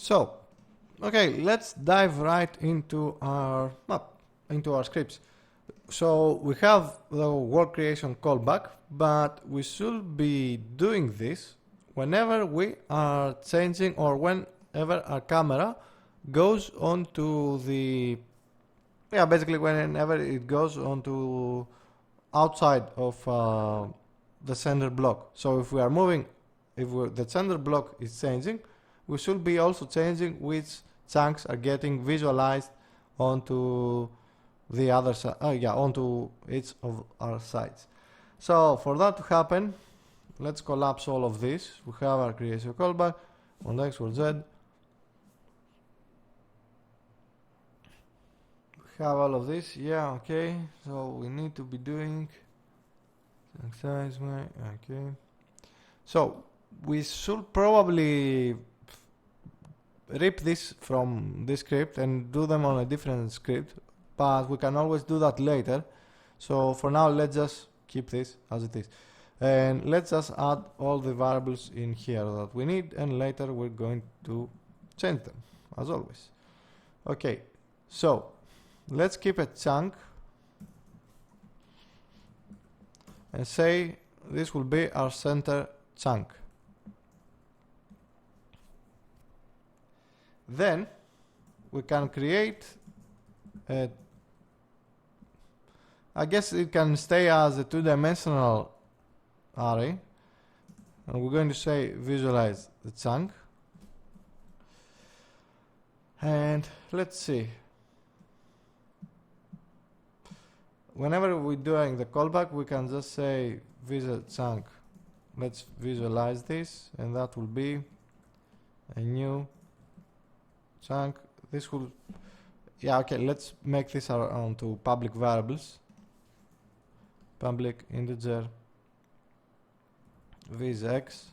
So, okay, let's dive right into our scripts. So we have the world creation callback, but we should be doing this whenever we are changing or whenever our camera goes onto the basically whenever it goes onto outside of the center block. So if we are moving, the center block is changing, we should be also changing which chunks are getting visualized onto the other side, onto each of our sides. So for that to happen, let's collapse all of this. We have our creation callback on X or Z. We have all of this, okay. So we need to be doing size, okay. So we should probably rip this from this script and do them on a different script, but we can always do that later. So for now, let's just keep this as it is, and let's just add all the variables in here that we need, and later we're going to change them as always. Okay, so let's keep a chunk and say this will be our center chunk. Then we can create I guess it can stay as a two-dimensional array, and we're going to say visualize the chunk, and let's see, whenever we're doing the callback we can just say visual chunk, let's visualize this, and that will be a new chunk. This will okay, let's make this onto public variables, public integer visx,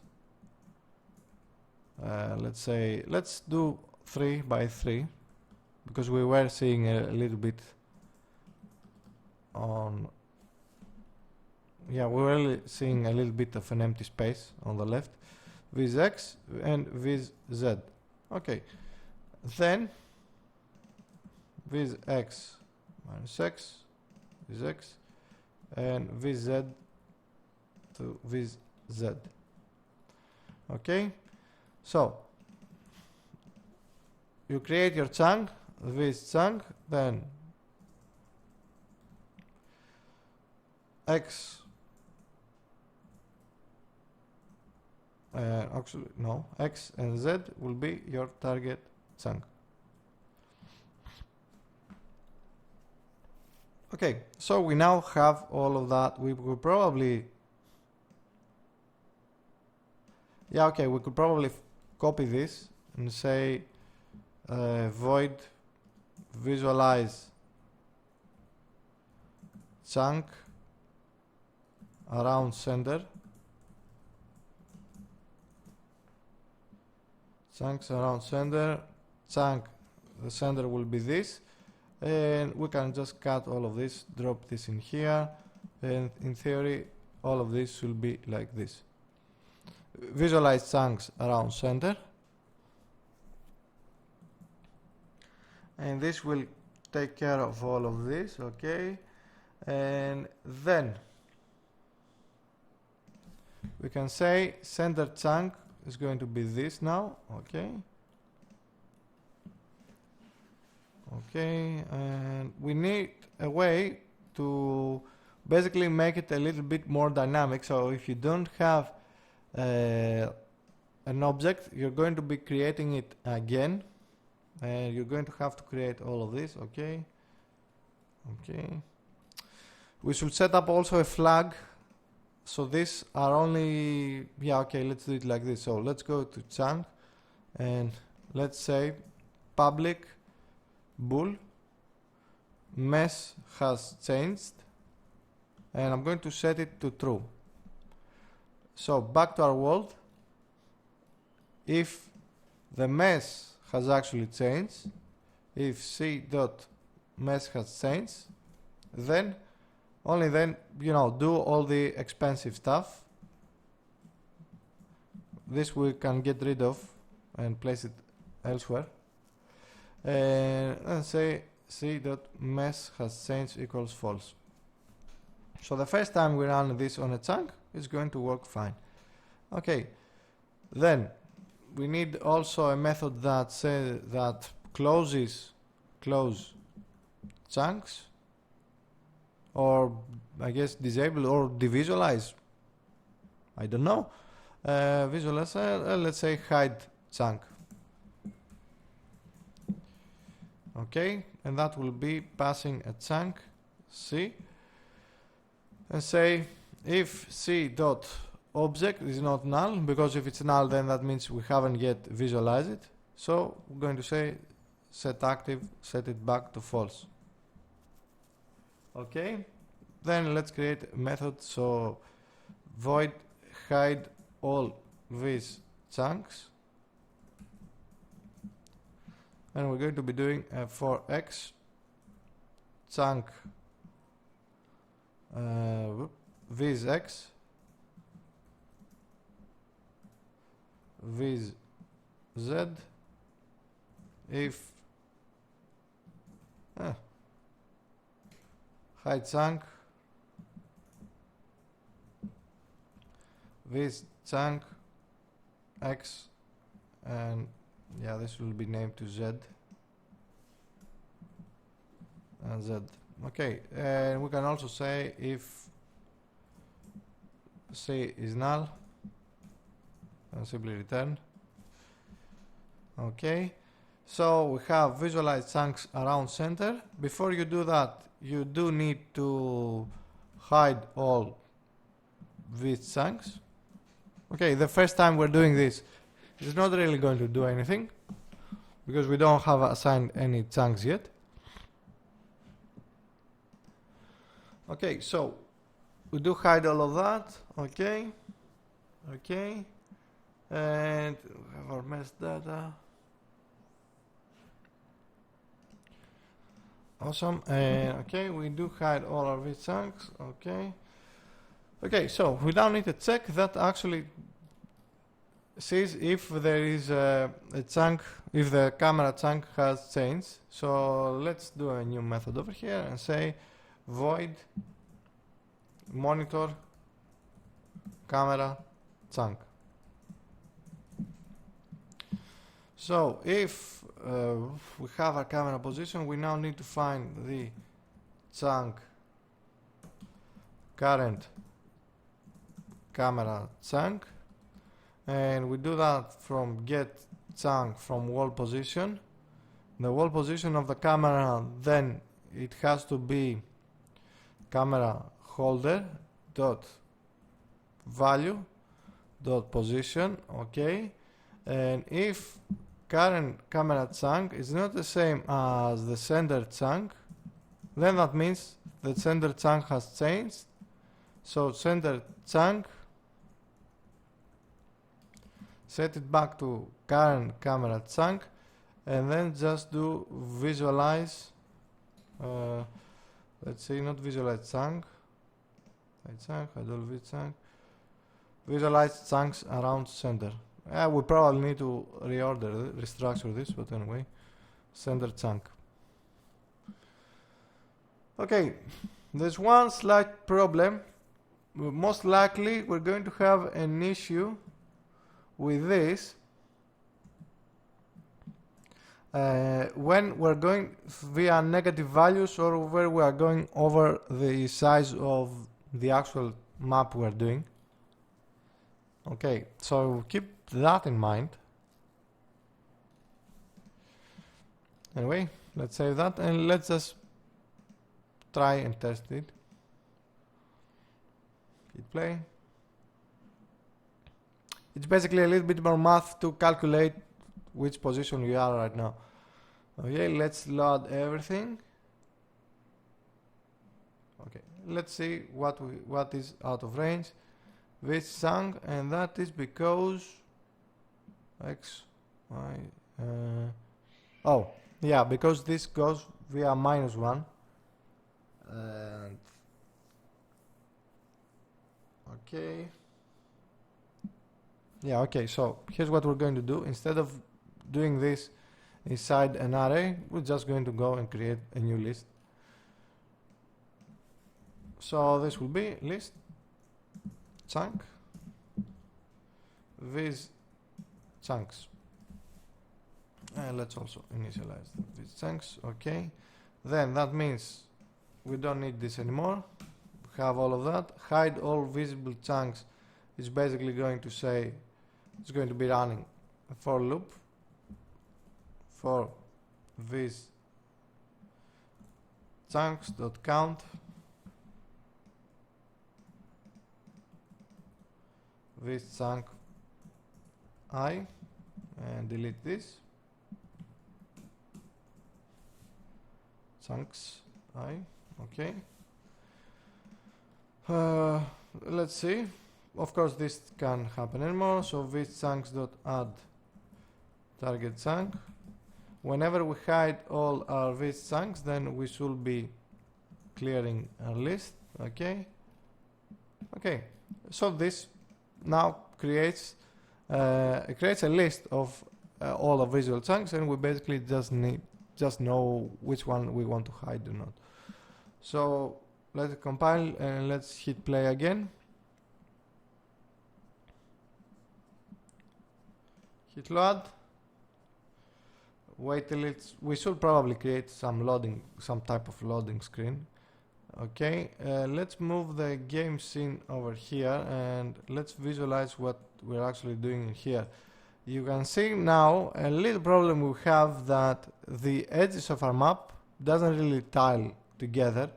let's do 3 by 3 because we were seeing a little bit on we were seeing a little bit of an empty space on the left, visx and vz. Okay, then visx minus x, visx, and vz to vz. Okay, so you create your chunk, this chunk, then x, actually no, x and z will be your target chunk. Okay, so we now have all of that. We could probably we could probably copy this and say void visualize chunk around center, chunks around center, chunk, the center will be this, and we can just cut all of this, drop this in here, and in theory all of this will be like this. Visualize chunks around center, and this will take care of all of this. Okay, and then we can say center chunk is going to be this now. Okay, and we need a way to basically make it a little bit more dynamic. So if you don't have an object, you're going to be creating it again, and you're going to have to create all of this. Okay, we should set up also a flag. So these are only let's do it like this. So let's go to chunk, and let's say public bool mesh has changed, and I'm going to set it to true. So back to our world, if the mesh has actually changed, if c dot mesh has changed, then only then do all the expensive stuff. This we can get rid of and place it elsewhere, and say c.mesh has changed equals false. So the first time we run this on a chunk, it's going to work fine. Okay, then we need also a method that says that close chunks, or I guess disable or devisualize. I don't know. Visualize. Let's say hide chunk. Okay, and that will be passing a chunk C, and say if c.object is not null, because if it's null then that means we haven't yet visualized it. So we're going to say set active, set it back to false. Okay, then let's create a method. So void hide all these chunks, and we're going to be doing for x chunk viz x viz z if hide chunk viz chunk x, and yeah, this will be named to z and z. Okay, and we can also say if c is null and simply return. Okay, so we have visualized chunks around center. Before you do that, you do need to hide all these chunks. Okay, the first time we're doing this, it's not really going to do anything because we don't have assigned any chunks yet. Okay, so we do hide all of that. Okay, and we have our mesh data. Awesome. Okay, we do hide all of these chunks. Okay, so we now need to check that actually sees if there is a chunk, if the camera chunk has changed. So let's do a new method over here and say void monitor camera chunk. So if we have our camera position, we now need to find the chunk current camera chunk, and we do that from get chunk from wall position. The wall position of the camera, then it has to be camera holder dot value dot position. Okay, and if current camera chunk is not the same as the sender chunk, then that means the sender chunk has changed. So sender chunk, set it back to current camera chunk, and then just do visualize. Let's say not visualize chunk, visualize chunks around center. We probably need to restructure this, but anyway, sender chunk. Okay, there's one slight problem. Most likely we're going to have an issue with this when we're going via negative values, or where we are going over the size of the actual map we're doing. Okay, so keep that in mind. Anyway, let's save that and let's just try and test it. Hit play. It's basically a little bit more math to calculate which position we are right now. Okay, let's load everything. Okay, let's see what is out of range. This chunk, and that is because x, y, oh yeah, because this goes via -1, and okay, yeah, okay, so here's what we're going to do. Instead of doing this inside an array, we're just going to go and create a new list. So this will be list chunk with chunks. And let's also initialize these chunks. Okay. Then that means we don't need this anymore. We have all of that. Hide all visible chunks is basically going to say it's going to be running a for loop for this chunks.count this chunk I and delete this chunks I. Okay. Let's see. Of course, this can happen anymore. So this chunks.add target chunk. Whenever we hide all our these chunks, then we should be clearing our list. Okay. Okay. So this now creates a list of all the visual chunks, and we basically just know which one we want to hide or not. So let's compile and let's hit play again. Hit load. Wait till we should probably create some type of loading screen. Okay, let's move the game scene over here and let's visualize what we're actually doing in here. You can see now a little problem we have, that the edges of our map doesn't really tile together,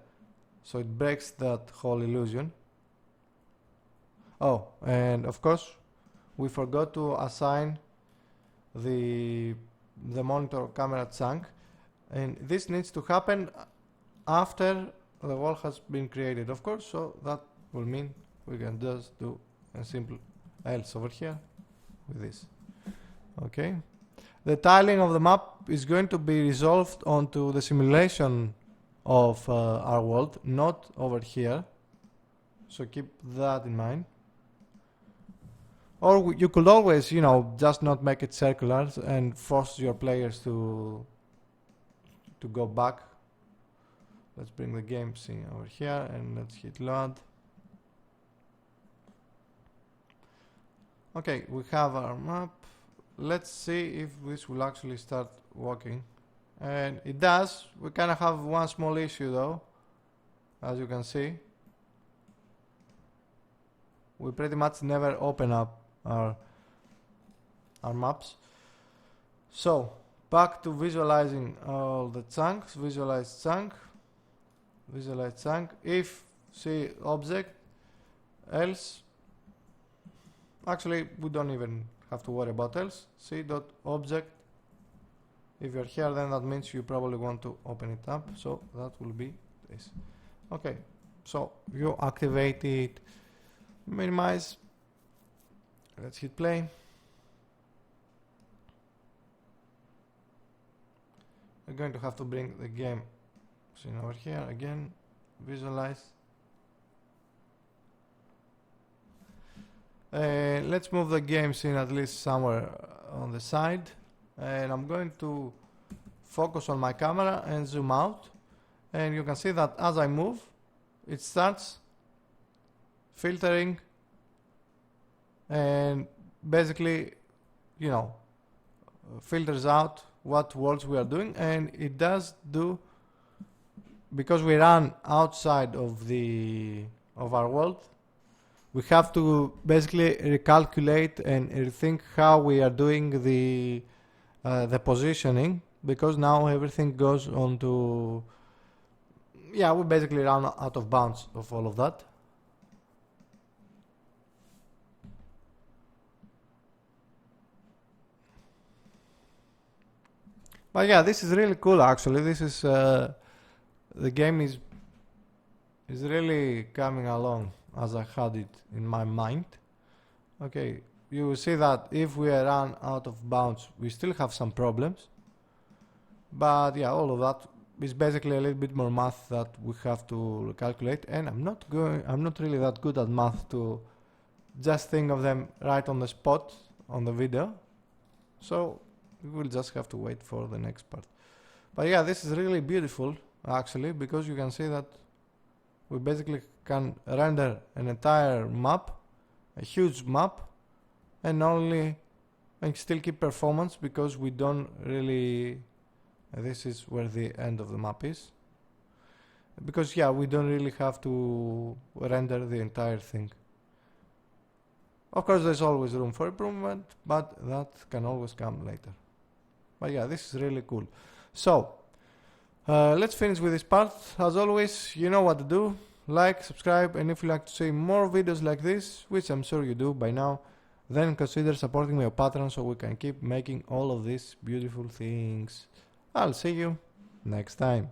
so it breaks that whole illusion. Oh, and of course we forgot to assign the monitor camera chunk, and this needs to happen after the wall has been created, of course, so that will mean we can just do a simple else over here with this. Okay, the tiling of the map is going to be resolved onto the simulation of our world, not over here, so keep that in mind. Or you could always, you know, just not make it circular and force your players to go back. Let's bring the game scene over here and let's hit load. Okay, we have our map. Let's see if this will actually start working. And it does. We kind of have one small issue though, as you can see. We pretty much never open up our maps. So back to visualizing all the chunks. Visualize chunk. If see object, else. Actually, we don't even have to worry about else. See dot object. If you're here, then that means you probably want to open it up. So that will be this. Okay. So you activate it. Minimize. Let's hit play. We're going to have to bring the game scene over here again. Visualize. Let's move the game scene at least somewhere on the side. And I'm going to focus on my camera and zoom out. And you can see that as I move, it starts filtering and basically, you know, filters out what worlds we are doing. And it does do, because we run outside of our world, we have to basically recalculate and rethink how we are doing the positioning, because now everything goes on to, yeah, we basically run out of bounds of all of that. But yeah, this is really cool actually. This is the game is really coming along as I had it in my mind. Okay, you will see that if we run out of bounds, we still have some problems. But yeah, all of that is basically a little bit more math that we have to calculate, and I'm not really that good at math to just think of them right on the spot on the video. So we'll just have to wait for the next part. But yeah, this is really beautiful actually, because you can see that we basically can render an entire map, a huge map, and still keep performance, because we don't really, this is where the end of the map is, because yeah, we don't really have to render the entire thing. Of course there's always room for improvement, but that can always come later. But yeah, this is really cool. So let's finish with this part. As always, you know what to do. Like, subscribe, and if you like to see more videos like this, which I'm sure you do by now, then consider supporting me on Patreon so we can keep making all of these beautiful things. I'll see you next time.